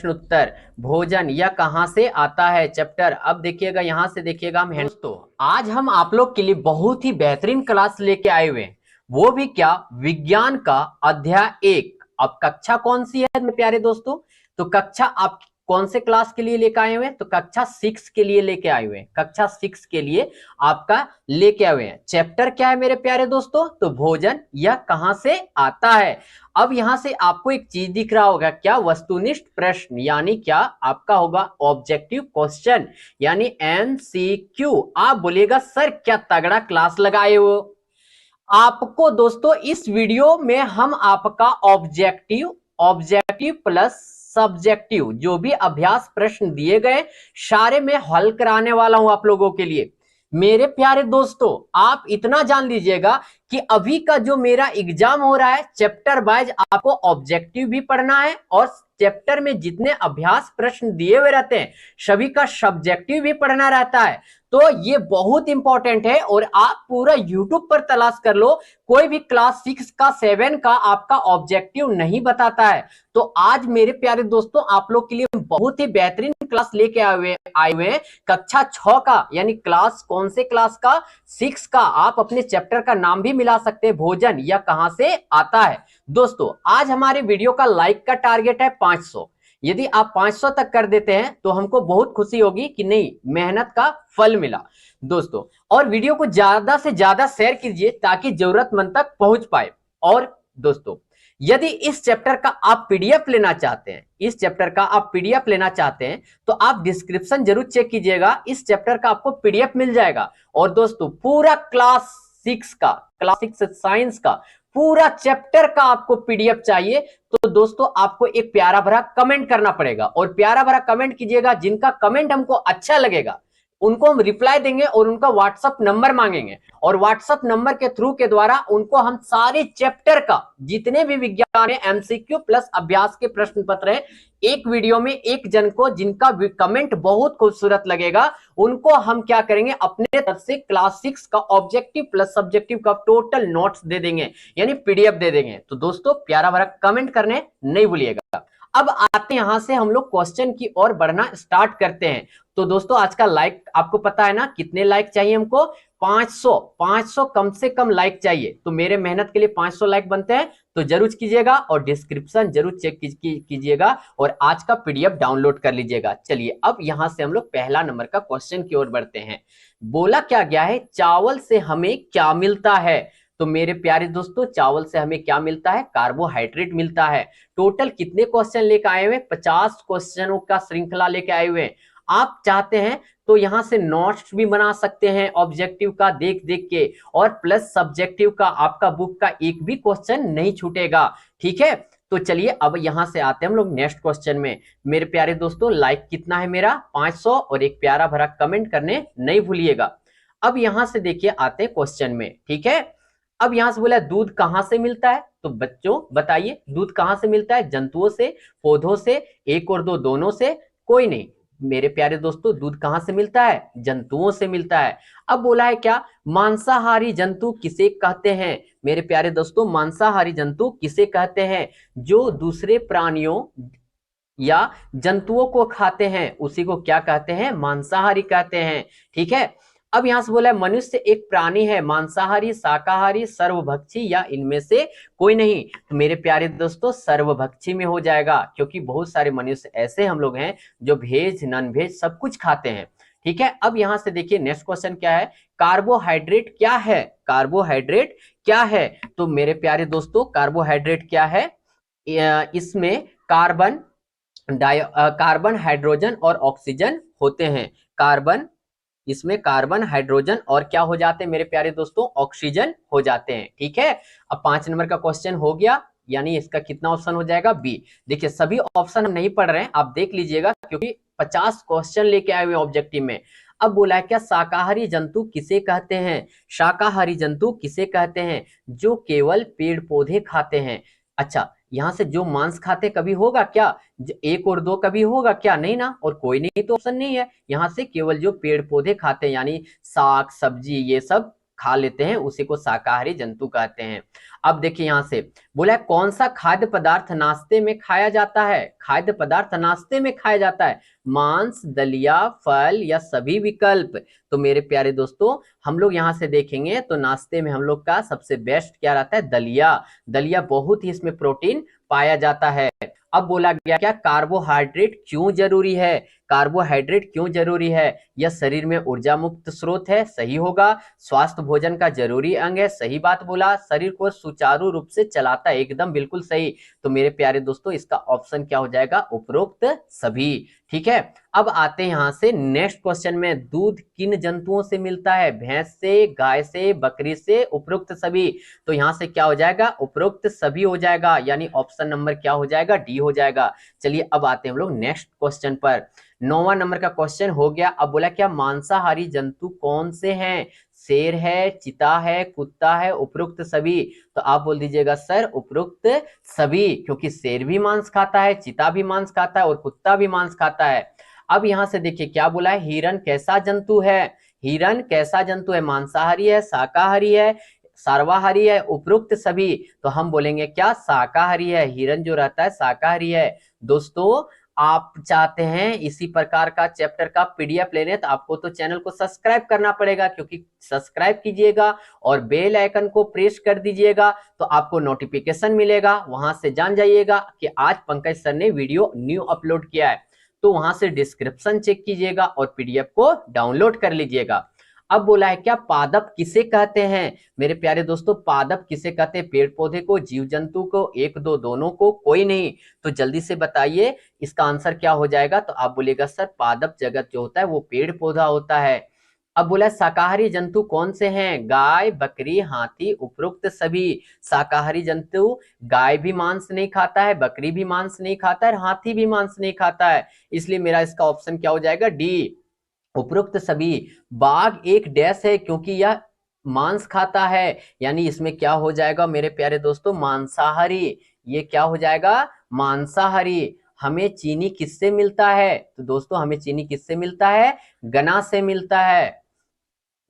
प्रश्न उत्तर भोजन यह कहां से आता है चैप्टर। अब देखिएगा यहां से देखिएगा हम दोस्तों आज हम आप लोग के लिए बहुत ही बेहतरीन क्लास लेके आए हुए हैं, वो भी क्या, विज्ञान का अध्याय 1। अब कक्षा कौन सी है मेरे प्यारे दोस्तों, तो कक्षा आप कौन से क्लास के लिए लेके आए हुए हैं, तो कक्षा 6 के लिए लेके आए हुए हैं। कक्षा 6 के लिए आपका लेके आए हुए हैं। चैप्टर क्या है मेरे प्यारे दोस्तों, तो भोजन यह कहां से आता है। अब यहां से आपको एक चीज दिख रहा होगा, क्या, वस्तुनिष्ठ प्रश्न, यानी क्या आपका होगा ऑब्जेक्टिव क्वेश्चन, यानी एमसीक्यू। आप बोलिएगा सर क्या तगड़ा क्लास लगाए हो। आपको दोस्तों इस वीडियो में हम आपका ऑब्जेक्टिव प्लस सब्जेक्टिव जो भी अभ्यास प्रश्न दिए गए सारे में हल कराने वाला हूं आप लोगों के लिए। मेरे प्यारे दोस्तों आप इतना जान लीजिएगा कि अभी का जो मेरा एग्जाम हो रहा है चैप्टर वाइज आपको ऑब्जेक्टिव भी पढ़ना है और चैप्टर में जितने अभ्यास प्रश्न दिए हुए रहते हैं सभी का सब्जेक्टिव भी पढ़ना रहता है। तो ये बहुत इंपॉर्टेंट है और आप पूरा यूट्यूब पर तलाश कर लो, कोई भी क्लास 6 का 7 का आपका ऑब्जेक्टिव नहीं बताता है। तो आज मेरे प्यारे दोस्तों आप लोग के लिए बहुत ही बेहतरीन क्लास लेके आए हुए हैं कक्षा 6 का, यानी क्लास कौन से क्लास का, 6 का। आप अपने चैप्टर का नाम भी मिला सकते हैं, भोजन यह कहां से आता है। दोस्तों आज हमारे वीडियो का लाइक का टारगेट है 500। यदि आप 500 तक कर देते हैं तो हमको बहुत खुशी होगी कि नहीं, मेहनत का फल मिला दोस्तों। और वीडियो को ज्यादा से ज्यादा शेयर कीजिए ताकि जरूरतमंद तक पहुंच पाए। और दोस्तों यदि इस चैप्टर का आप पीडीएफ लेना चाहते हैं, इस चैप्टर का आप पीडीएफ लेना चाहते हैं तो आप डिस्क्रिप्शन जरूर चेक कीजिएगा, इस चैप्टर का आपको पीडीएफ मिल जाएगा। और दोस्तों पूरा क्लास 6 साइंस का पूरा चैप्टर का आपको पीडीएफ चाहिए तो दोस्तों आपको एक प्यारा भरा कमेंट करना पड़ेगा। और प्यारा भरा कमेंट कीजिएगा, जिनका कमेंट हमको अच्छा लगेगा उनको हम रिप्लाई देंगे और उनका व्हाट्सएप नंबर मांगेंगे और व्हाट्सएप नंबर के थ्रू के द्वारा उनको हम सारे चैप्टर का जितने भी विज्ञान है एमसीक्यू प्लस अभ्यास के प्रश्न पत्र है एक वीडियो में एक जन को जिनका कमेंट बहुत खूबसूरत लगेगा उनको हम क्या करेंगे, अपने तरफ से क्लास 6 का ऑब्जेक्टिव प्लस सब्जेक्टिव का टोटल नोट्स दे देंगे, यानी पीडीएफ दे देंगे। तो दोस्तों प्यारा भरा कमेंट करने नहीं भूलिएगा। अब आते हैं यहां से हम लोग क्वेश्चन की ओर बढ़ना स्टार्ट करते हैं। तो दोस्तों आज का लाइक आपको पता है ना, कितने लाइक चाहिए हमको, 500 कम से कम लाइक चाहिए। तो मेरे मेहनत के लिए 500 लाइक बनते हैं तो जरूर कीजिएगा और डिस्क्रिप्शन जरूर चेक कीजिएगा और आज का पीडीएफ डाउनलोड कर लीजिएगा। चलिए अब यहां से हम लोग पहला नंबर का क्वेश्चन की ओर बढ़ते हैं। बोला क्या गया है, चावल से हमें क्या मिलता है। तो मेरे प्यारे दोस्तों चावल से हमें क्या मिलता है, कार्बोहाइड्रेट मिलता है। टोटल कितने क्वेश्चन लेकर आए हुए, 50 क्वेश्चनों का श्रृंखला लेके आए हुए हैं। आप चाहते हैं तो यहां से नोट्स भी बना सकते हैं ऑब्जेक्टिव का देख देख के, और प्लस सब्जेक्टिव का आपका बुक का एक भी क्वेश्चन नहीं छूटेगा, ठीक है। तो चलिए अब यहां से आते हैं हम लोग नेक्स्ट क्वेश्चन में। मेरे प्यारे दोस्तों लाइक कितना है मेरा, 500, और एक प्यारा भरा कमेंट करने नहीं भूलिएगा। अब यहां से देखिए आते हैं क्वेश्चन में, ठीक है। अब यहां से बोला दूध कहां से मिलता है, तो बच्चों बताइए दूध कहां से मिलता है, जंतुओं से, पौधों से, एक और दो दोनों से, कोई नहीं। मेरे प्यारे दोस्तों दूध कहां से मिलता है, जंतुओं से मिलता है। अब बोला है क्या, मांसाहारी जंतु किसे कहते हैं। मेरे प्यारे दोस्तों मांसाहारी जंतु किसे कहते हैं, जो दूसरे प्राणियों या जंतुओं को खाते हैं उसी को क्या कहते हैं, मांसाहारी कहते हैं, ठीक है। अब यहां से बोला है मनुष्य एक प्राणी है, मांसाहारी, शाकाहारी, सर्वभक्षी या इनमें से कोई नहीं। तो मेरे प्यारे दोस्तों सर्वभक्षी में हो जाएगा, क्योंकि बहुत सारे मनुष्य ऐसे हम लोग हैं जो वेज नॉन वेज सब कुछ खाते हैं, ठीक है। अब यहां से देखिए नेक्स्ट क्वेश्चन क्या है, कार्बोहाइड्रेट क्या है, कार्बोहाइड्रेट क्या है। तो मेरे प्यारे दोस्तों कार्बोहाइड्रेट क्या है, इसमें कार्बन, हाइड्रोजन और ऑक्सीजन होते हैं। इसमें कार्बन, हाइड्रोजन और क्या हो जाते हैं मेरे प्यारे दोस्तों, ऑक्सीजन हो जाते हैं, ठीक है। अब 5 नंबर का क्वेश्चन हो गया, यानी इसका कितना ऑप्शन हो जाएगा, बी। देखिए सभी ऑप्शन हम नहीं पढ़ रहे हैं, आप देख लीजिएगा क्योंकि 50 क्वेश्चन लेके आए हुए ऑब्जेक्टिव में। अब बोला है क्या, शाकाहारी जंतु किसे कहते हैं, शाकाहारी जंतु किसे कहते हैं, जो केवल पेड़ पौधे खाते हैं। अच्छा यहां से जो मांस खाते कभी होगा क्या, एक और दो कभी होगा क्या, नहीं ना, और कोई नहीं तो ऑप्शन नहीं है। यहां से केवल जो पेड़ पौधे खाते हैं यानी साग सब्जी ये सब खा लेते हैं उसी को शाकाहारी जंतु कहते हैं। अब देखिए यहां से बोला है कौन सा खाद्य पदार्थ नाश्ते में खाया जाता है, खाद्य पदार्थ नाश्ते में खाया जाता है, मांस, दलिया, फल या सभी विकल्प। तो मेरे प्यारे दोस्तों हम लोग यहाँ से देखेंगे तो नाश्ते में हम लोग का सबसे बेस्ट क्या रहता है, दलिया। दलिया बहुत ही इसमें प्रोटीन पाया जाता है। अब बोला गया क्या कार्बोहाइड्रेट क्यों जरूरी है, कार्बोहाइड्रेट क्यों जरूरी है, यह शरीर में ऊर्जा मुक्त स्रोत है, सही होगा। स्वास्थ्य भोजन का जरूरी अंग है, सही बात बोला। शरीर को सुचारू रूप से चलाता है, एकदम बिल्कुल सही। तो मेरे प्यारे दोस्तों इसका ऑप्शन क्या हो जाएगा, उपरोक्त सभी। ठीक है, अब आते हैं यहां से नेक्स्ट क्वेश्चन में, दूध किन जंतुओं से मिलता है, भैंस से, गाय से, बकरी से, उपरोक्त सभी। तो यहां से क्या हो जाएगा, उपरोक्त सभी हो जाएगा, यानी ऑप्शन नंबर क्या हो जाएगा, डी हो जाएगा। चलिए अब आते हैं हम लोग नेक्स्ट क्वेश्चन पर। 9वां नंबर का क्वेश्चन हो गया। अब बोला क्या मांसाहारी जंतु कौन से हैं, शेर है, चीता है, कुत्ता है, उपरोक्त सभी। तो आप बोल दीजिएगा सर उपरोक्त सभी, क्योंकि शेर भी मांस खाता है, चीता भी मांस खाता है और कुत्ता भी मांस खाता है। अब यहां से देखिए क्या बोला है, हिरण कैसा जंतु है, हिरण कैसा जंतु है, मांसाहारी है, शाकाहारी है, सर्वाहारी है, उपरोक्त सभी। तो हम बोलेंगे क्या, शाकाहारी है, हिरण जो रहता है शाकाहारी है। दोस्तों आप चाहते हैं इसी प्रकार का चैप्टर का पीडीएफ लेने, तो आपको तो चैनल को सब्सक्राइब करना पड़ेगा, क्योंकि सब्सक्राइब कीजिएगा और बेल आइकन को प्रेस कर दीजिएगा तो आपको नोटिफिकेशन मिलेगा, वहां से जान जाइएगा कि आज पंकज सर ने वीडियो न्यू अपलोड किया है। तो वहां से डिस्क्रिप्शन चेक कीजिएगा और पीडीएफ को डाउनलोड कर लीजिएगा। अब बोला है क्या पादप किसे कहते हैं, मेरे प्यारे दोस्तों पादप किसे कहते हैं, पेड़ पौधे को, जीव जंतु को, एक दो दोनों को, कोई नहीं। तो जल्दी से बताइए इसका आंसर क्या हो जाएगा। तो आप बोलिएगा सर पादप जगत जो होता है वो पेड़ पौधा होता है। अब बोला शाकाहारी जंतु कौन से हैं, गाय, बकरी, हाथी, उपरोक्त सभी। शाकाहारी जंतु, गाय भी मांस नहीं खाता है, बकरी भी मांस नहीं खाता है, हाथी भी मांस नहीं खाता है, इसलिए मेरा इसका ऑप्शन क्या हो जाएगा, डी, उपरोक्त सभी। बाघ एक डैश है क्योंकि यह मांस खाता है, यानी इसमें क्या हो जाएगा मेरे प्यारे दोस्तों, मांसाहारी। ये क्या हो जाएगा, मांसाहारी। हमें चीनी किससे मिलता है, तो दोस्तों हमें चीनी किससे मिलता है, गन्ना से मिलता है,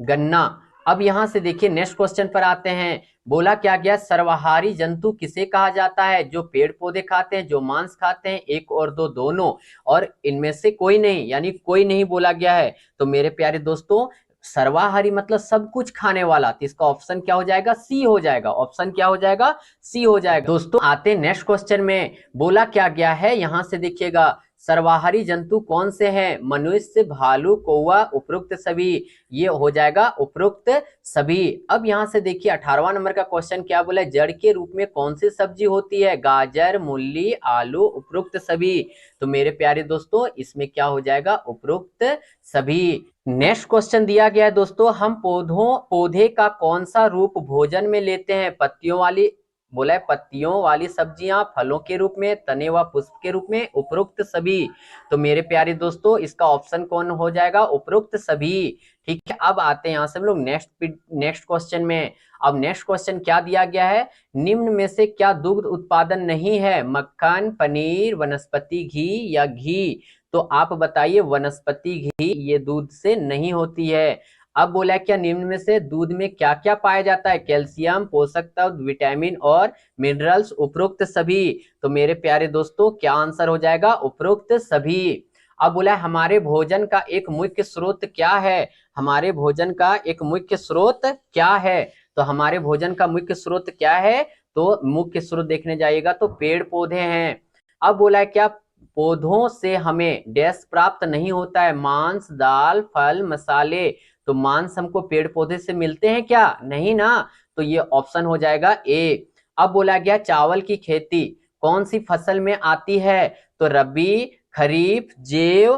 गन्ना। अब यहां से देखिए नेक्स्ट क्वेश्चन पर आते हैं। बोला क्या गया, सर्वाहारी जंतु किसे कहा जाता है, जो पेड़ पौधे खाते हैं, जो मांस खाते हैं, एक और दो दोनों, और इनमें से कोई नहीं, यानी कोई नहीं बोला गया है। तो मेरे प्यारे दोस्तों सर्वाहारी मतलब सब कुछ खाने वाला, तो इसका ऑप्शन क्या हो जाएगा, सी हो जाएगा, ऑप्शन क्या हो जाएगा, सी हो जाएगा। दोस्तों आते हैं नेक्स्ट क्वेश्चन में। बोला क्या गया है, यहां से देखिएगा सर्वाहारी जंतु कौन से हैं, मनुष्य, भालू, कौवा, उपरोक्त सभी। ये हो जाएगा उपरोक्त सभी। अब यहां से देखिए 18वां नंबर का क्वेश्चन क्या बोला है, जड़ के रूप में कौन सी सब्जी होती है, गाजर, मूली, आलू, उपरोक्त सभी। तो मेरे प्यारे दोस्तों इसमें क्या हो जाएगा, उपरोक्त सभी। नेक्स्ट क्वेश्चन दिया गया है दोस्तों, हम पौधे का कौन सा रूप भोजन में लेते हैं, पत्तियों वाली, बोला है पत्तियों वाली सब्जियां, फलों के रूप में, तने व पुष्प के रूप में, उपरोक्त सभी। तो मेरे प्यारे दोस्तों इसका ऑप्शन कौन हो जाएगा, उपरोक्त सभी। ठीक है, अब आते हैं यहां से हम लोग नेक्स्ट क्वेश्चन में। अब नेक्स्ट क्वेश्चन क्या दिया गया है, निम्न में से क्या दुग्ध उत्पादन नहीं है, मक्खन, पनीर, वनस्पति घी या घी। तो आप बताइए, वनस्पति घी ये दूध से नहीं होती है। अब बोला क्या निम्न में से दूध में क्या क्या पाया जाता है, कैल्शियम, पोषक तत्व, विटामिन और मिनरल्स, उपरोक्त सभी। तो मेरे प्यारे दोस्तों क्या आंसर हो जाएगा, उपरोक्त सभी। अब बोला हमारे भोजन का एक मुख्य स्रोत क्या है, हमारे भोजन का एक मुख्य स्रोत क्या है। तो हमारे भोजन का मुख्य स्रोत क्या है, तो मुख्य स्रोत देखने जाइएगा तो पेड़ पौधे हैं। अब बोला है क्या पौधों से हमें डैश प्राप्त नहीं होता है, मांस, दाल, फल, मसाले। तो मांस हमको पेड़ पौधे से मिलते हैं क्या, नहीं ना। तो ये ऑप्शन हो जाएगा ए। अब बोला गया चावल की खेती कौन सी फसल में आती है, तो रबी, खरीफ, जैव,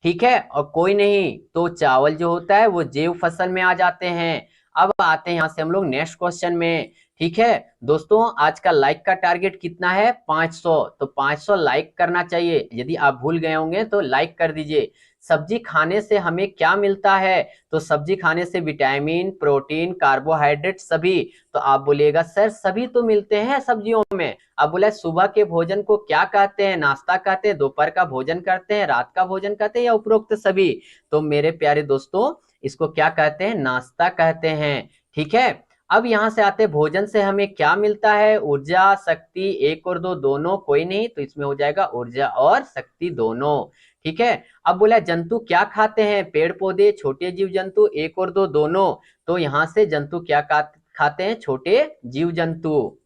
ठीक है, और कोई नहीं। तो चावल जो होता है वो जैव फसल में आ जाते हैं। अब आते हैं यहां से हम लोग नेक्स्ट क्वेश्चन में। ठीक है दोस्तों, आज का लाइक का टारगेट कितना है, 500। तो 500 लाइक करना चाहिए, यदि आप भूल गए होंगे तो लाइक कर दीजिए। सब्जी खाने से हमें क्या मिलता है, तो सब्जी खाने से विटामिन, प्रोटीन, कार्बोहाइड्रेट सभी। तो आप बोलिएगा सर सभी तो मिलते हैं सब्जियों में। अब बोला सुबह के भोजन को क्या कहते हैं, नाश्ता कहते हैं, दोपहर का भोजन करते हैं, रात का भोजन कहते हैं, या उपरोक्त सभी। तो मेरे प्यारे दोस्तों इसको क्या कहते हैं, नाश्ता कहते हैं। ठीक है। अब यहां से आते हैं भोजन से हमें क्या मिलता है, ऊर्जा शक्ति, एक और दो दोनों, कोई नहीं, तो इसमें हो जाएगा ऊर्जा और शक्ति दोनों। ठीक है। अब बोला जंतु क्या खाते हैं, पेड़ पौधे, छोटे जीव जंतु, एक और दो दोनों, तो यहां से जंतु क्या खाते हैं, छोटे जीव जंतु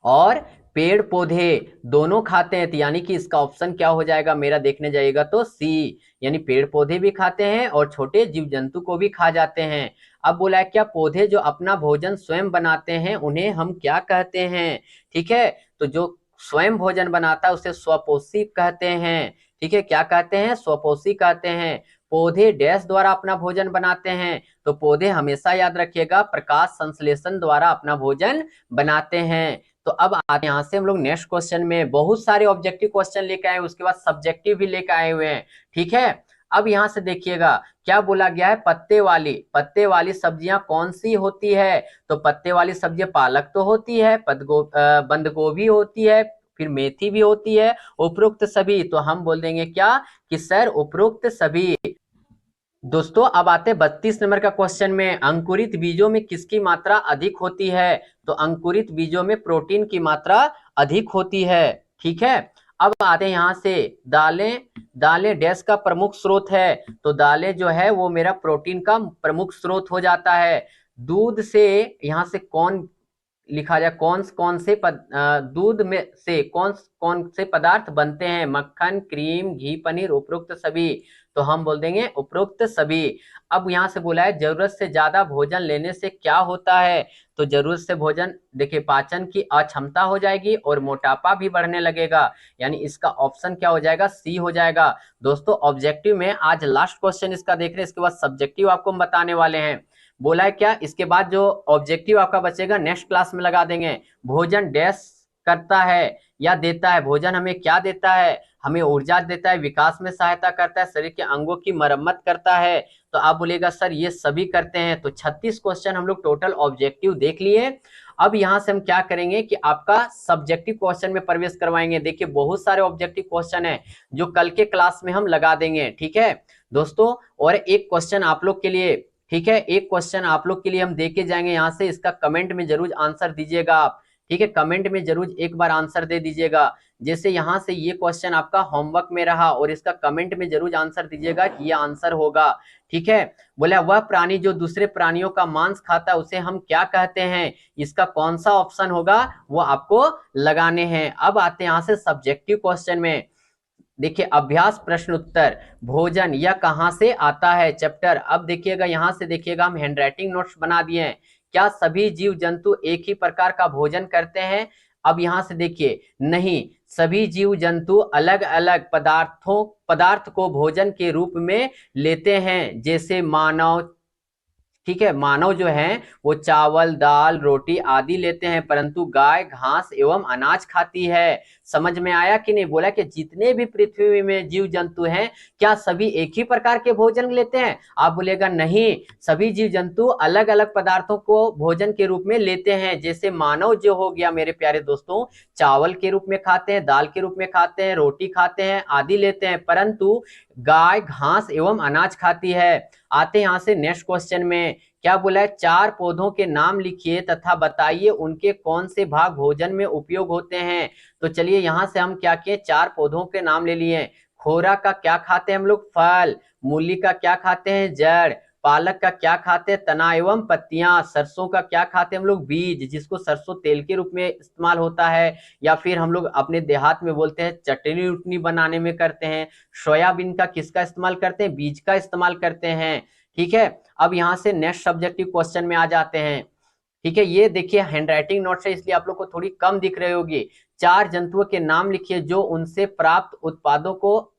और पेड़ पौधे दोनों खाते हैं, तो यानी कि इसका ऑप्शन क्या हो जाएगा मेरा, देखने जाइएगा तो सी, यानी पेड़ पौधे भी खाते हैं और छोटे जीव जंतु को भी खा जाते हैं। अब बोला है क्या, पौधे जो अपना भोजन स्वयं बनाते हैं उन्हें हम क्या कहते हैं। ठीक है, तो जो स्वयं भोजन बनाता है उसे स्वपोषी कहते हैं। ठीक है, क्या कहते हैं, स्वपोषी कहते हैं। पौधे डैश द्वारा अपना भोजन बनाते हैं, तो पौधे हमेशा याद रखिएगा प्रकाश संश्लेषण द्वारा अपना भोजन बनाते हैं। तो अब आते हैं यहाँ से हम लोग नेक्स्ट क्वेश्चन में, बहुत सारे ऑब्जेक्टिव क्वेश्चन लेके आए, उसके बाद सब्जेक्टिव भी लेके आए हुए हैं। ठीक है, अब यहाँ से देखिएगा क्या बोला गया है, पत्ते वाली सब्जियां कौन सी होती है, तो पत्ते वाली सब्जियां पालक तो होती है, बंद गोभी होती है, फिर मेथी भी होती है, उपरोक्त सभी, तो हम बोल देंगे क्या कि सर उपरोक्त सभी। दोस्तों अब आते हैं 32 नंबर का क्वेश्चन में, अंकुरित बीजों में किसकी मात्रा अधिक होती है, तो अंकुरित बीजों में प्रोटीन की मात्रा अधिक होती है। ठीक है, अब आते हैं यहाँ से, दालें डैश का प्रमुख स्रोत है, तो दालें जो है वो मेरा प्रोटीन का प्रमुख स्रोत हो जाता है। दूध से यहाँ से कौन लिखा जाए, कौन से दूध में से कौन से पदार्थ बनते हैं, मक्खन, क्रीम, घी, पनीर, उपरोक्त सभी, तो हम बोल देंगे उपरोक्त सभी। अब यहाँ से बोला है जरूरत से ज्यादा भोजन लेने से क्या होता है, तो जरूरत से भोजन, देखिए पाचन की अक्षमता हो जाएगी और मोटापा भी बढ़ने लगेगा, यानी इसका ऑप्शन क्या हो जाएगा, सी हो जाएगा। दोस्तों ऑब्जेक्टिव में आज लास्ट क्वेश्चन इसका देख रहे हैं, इसके बाद सब्जेक्टिव आपको हम बताने वाले हैं। बोला है क्या, इसके बाद जो ऑब्जेक्टिव आपका बचेगा नेक्स्ट क्लास में लगा देंगे। भोजन डैश करता है या देता है, भोजन हमें क्या देता है, हमें ऊर्जा देता है, विकास में सहायता करता है, शरीर के अंगों की मरम्मत करता है, तो आप बोलिएगा सर ये सभी करते हैं। तो 36 क्वेश्चन हम लोग टोटल ऑब्जेक्टिव देख लिए। अब यहां से हम क्या करेंगे कि आपका सब्जेक्टिव क्वेश्चन में प्रवेश करवाएंगे। देखिए बहुत सारे ऑब्जेक्टिव क्वेश्चन है जो कल के क्लास में हम लगा देंगे। ठीक है दोस्तों, और एक क्वेश्चन आप लोग के लिए, ठीक है, एक क्वेश्चन आप लोग के लिए हम देके जाएंगे यहाँ से, इसका कमेंट में जरूर आंसर दीजिएगा आप। ठीक है, कमेंट में जरूर एक बार आंसर दे दीजिएगा। जैसे यहाँ से ये क्वेश्चन आपका होमवर्क में रहा और इसका कमेंट में जरूर आंसर दीजिएगा कि ये आंसर होगा। ठीक है, बोला वह प्राणी जो दूसरे प्राणियों का मांस खाता है उसे हम क्या कहते हैं, इसका कौन सा ऑप्शन होगा वो आपको लगाने हैं। अब आते हैं यहाँ से सब्जेक्टिव क्वेश्चन में। देखिए अभ्यास प्रश्न उत्तर, भोजन यह कहां से आता है चैप्टर। अब देखिएगा यहां से देखिएगा हम हैंडराइटिंग नोट्स बना दिए हैं। क्या सभी जीव जंतु एक ही प्रकार का भोजन करते हैं, अब यहां से देखिए नहीं, सभी जीव जंतु अलग अलग पदार्थ को भोजन के रूप में लेते हैं, जैसे मानव। ठीक है, मानव जो है वो चावल, दाल, रोटी आदि लेते हैं, परंतु गाय घास एवं अनाज खाती है। समझ में आया कि नहीं, बोला कि जितने भी पृथ्वी में जीव जंतु हैं क्या सभी एक ही प्रकार के भोजन लेते हैं, आप बोलेगा नहीं, सभी जीव जंतु अलग अलग पदार्थों को भोजन के रूप में लेते हैं। जैसे मानव जो हो गया मेरे प्यारे दोस्तों, चावल के रूप में खाते हैं, दाल के रूप में खाते हैं, रोटी खाते हैं आदि लेते हैं, परंतु गाय घास एवं अनाज खाती है। आते हैं यहां से नेक्स्ट क्वेश्चन में, क्या बोला है, 4 पौधों के नाम लिखिए तथा बताइए उनके कौन से भाग भोजन में उपयोग होते हैं। तो चलिए यहां से हम क्या किए, 4 पौधों के नाम ले लिए। खोरा का क्या खाते हैं हम लोग, फल। मूली का क्या खाते हैं, जड़। पालक का क्या खाते हैं, तना एवं पत्तियां। सरसों का क्या खाते हैं हम लोग, बीज, जिसको सरसों तेल के रूप में इस्तेमाल होता है, या फिर हम लोग अपने देहात में बोलते हैं चटनी उटनी बनाने में करते हैं। सोयाबीन का किसका इस्तेमाल करते हैं, बीज का इस्तेमाल करते हैं। ठीक है, अब यहां से नेक्स्ट सब्जेक्टिव क्वेश्चन में आ जाते हैं। ठीक है, ये देखिए हैंडराइटिंग नोट्स है इसलिए आप लोग को थोड़ी कम दिख रही होगी। 4 जंतुओं के नाम लिखिए जो उनसे प्राप्त उत्पादों को,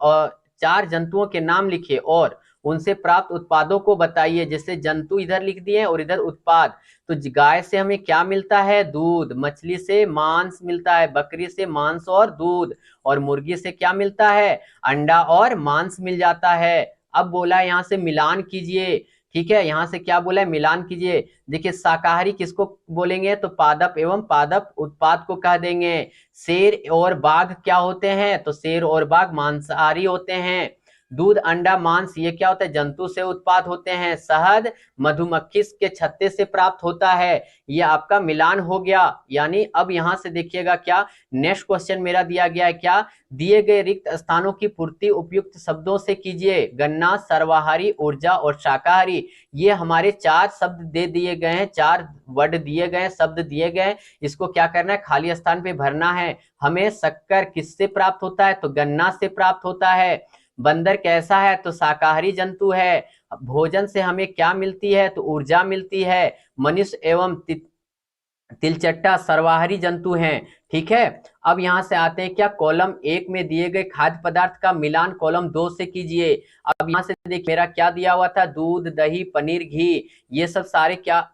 4 जंतुओं के नाम लिखिए और उनसे प्राप्त उत्पादों को बताइए। जैसे जंतु इधर लिख दिए और इधर उत्पाद, तो गाय से हमें क्या मिलता है, दूध। मछली से मांस मिलता है, बकरी से मांस और दूध, और मुर्गी से क्या मिलता है, अंडा और मांस मिल जाता है। अब बोला है यहाँ से मिलान कीजिए। ठीक है, यहाँ से क्या बोला है, मिलान कीजिए। देखिए शाकाहारी किसको बोलेंगे, तो पादप एवं पादप उत्पाद को कह देंगे। शेर और बाघ क्या होते हैं, तो शेर और बाघ मांसाहारी होते हैं। दूध, अंडा, मांस, ये क्या होता है? जंतु से उत्पाद होते हैं। शहद मधुमक्खी के छत्ते से प्राप्त होता है। ये आपका मिलान हो गया। यानी अब यहां से देखिएगा क्या नेक्स्ट क्वेश्चन मेरा दिया गया है, क्या दिए गए रिक्त स्थानों की पूर्ति उपयुक्त शब्दों से कीजिए। गन्ना, सर्वाहारी, ऊर्जा और शाकाहारी, ये हमारे 4 शब्द दे दिए गए हैं, 4 वर्ड दिए गए, शब्द दिए गए। इसको क्या करना है? खाली स्थान पे भरना है। हमें शक्कर किससे प्राप्त होता है? तो गन्ना से प्राप्त होता है। बंदर कैसा है? तो शाकाहारी जंतु है। भोजन से हमें क्या मिलती है? तो ऊर्जा मिलती है। मनुष्य एवं तिलचट्टा सर्वाहारी जंतु हैं। ठीक है, अब यहां से आते हैं क्या, कॉलम 1 में दिए गए खाद्य पदार्थ का मिलान कॉलम 2 से कीजिए। अब यहां से देखिए मेरा क्या दिया हुआ था? दूध, दही, पनीर, घी, ये सब सारे क्या,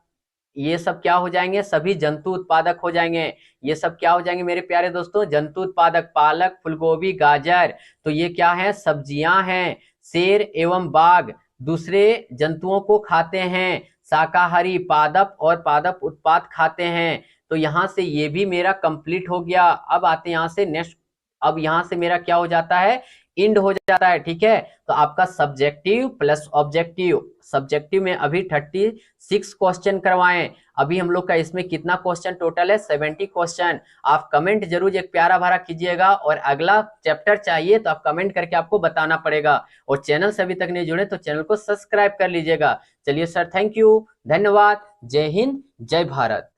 ये सब क्या हो जाएंगे? सभी जंतु उत्पादक हो जाएंगे। ये सब क्या हो जाएंगे मेरे प्यारे दोस्तों? जंतु उत्पादक। पालक, फूलगोभी, गाजर, तो ये क्या है? सब्जियां हैं। शेर एवं बाघ दूसरे जंतुओं को खाते हैं। शाकाहारी पादप और पादप उत्पाद खाते हैं। तो यहां से ये भी मेरा कंप्लीट हो गया। अब आते हैं यहां से नेक्स्ट। अब यहां से मेरा क्या हो जाता है? इंड हो जाता है। ठीक है, तो आपका सब्जेक्टिव प्लस ऑब्जेक्टिव, सब्जेक्टिव में अभी 36 क्वेश्चन करवाएं। अभी हम लोग का इसमें कितना क्वेश्चन टोटल है? 70 क्वेश्चन। आप कमेंट जरूर एक प्यारा भरा कीजिएगा, और अगला चैप्टर चाहिए तो आप कमेंट करके आपको बताना पड़ेगा। और चैनल से अभी तक नहीं जुड़े तो चैनल को सब्सक्राइब कर लीजिएगा। चलिए सर, थैंक यू, धन्यवाद, जय हिंद, जय भारत।